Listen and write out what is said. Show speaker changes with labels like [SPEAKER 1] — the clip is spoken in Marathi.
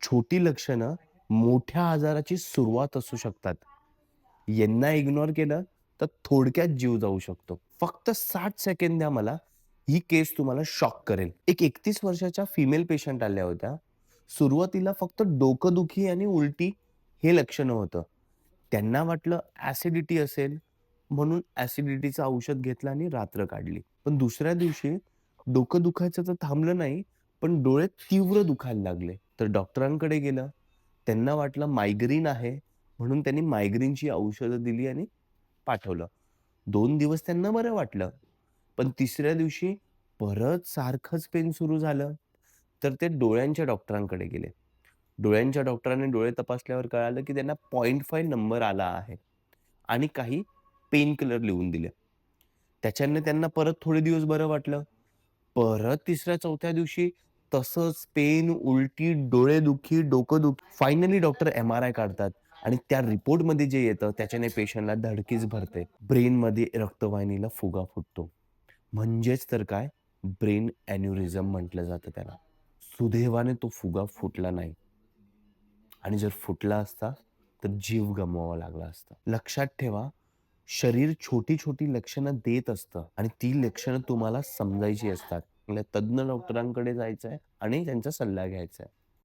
[SPEAKER 1] छोटी लक्षणं मोठ्या आजाराची सुरुवात असू शकतात. यांना इग्नोर केलं तर थोडक्यात जीव जाऊ शकतो. फक्त 60 सेकंद द्या मला. ही केस तुम्हाला शॉक करेल. एक 31 वर्षाच्या फिमेल पेशंट आल्या होत्या. सुरुवातीला फक्त डोकंदुखी आणि उलटी हे लक्षणं होतं. त्यांना वाटलं ॲसिडिटी असेल म्हणून ॲसिडिटीचं औषध घेतलं आणि रात्र काढली. पण दुसऱ्या दिवशी डोकं दुखायचं तर थांबलं नाही, पण डोळे तीव्र दुखायला लागले. तर डॉक्टरांकडे गेलं. त्यांना वाटलं मायग्रेन आहे, म्हणून त्यांनी मायग्रेनची औषधं दिली आणि पाठवलं. 2 दिवस त्यांना बरं वाटलं. पण तिसऱ्या दिवशी परत सारखंच पेन सुरू झालं. तर ते डोळ्यांच्या डॉक्टरांकडे गेले. डोळ्यांच्या डॉक्टरांनी डोळे तपासल्यावर कळालं, की त्यांना 0.5 नंबर आला आहे आणि काही पेन किलर लिहून दिले. त्याच्याने त्यांना परत थोडे दिवस बरं वाटलं. परत तिसऱ्या-चौथ्या दिवशी तसंच पेन, उलटी, डोळेदुखी, डोकंदुखी. फायनली डॉक्टर एम-आर-आय काढतात आणि त्या रिपोर्टमध्ये जे येतं त्याच्याने पेशंटला धडकीच भरते. ब्रेनमध्ये रक्तवाहिनीला फुगा फुटतो. म्हणजेच तर काय ब्रेन एन्युरिझम म्हटलं जातं त्याला. सुदैवाने तो फुगा फुटला नाही आणि जर फुटला असता तर जीव गमवावा लागला असता. लक्षात ठेवा, शरीर छोटी-छोटी लक्षणं देत असतं आणि ती लक्षणं तुम्हाला समजायची असतात. तज्ञ डॉक्टरांकडे जायचंय आणि त्यांचा सल्ला घ्यायचा आहे.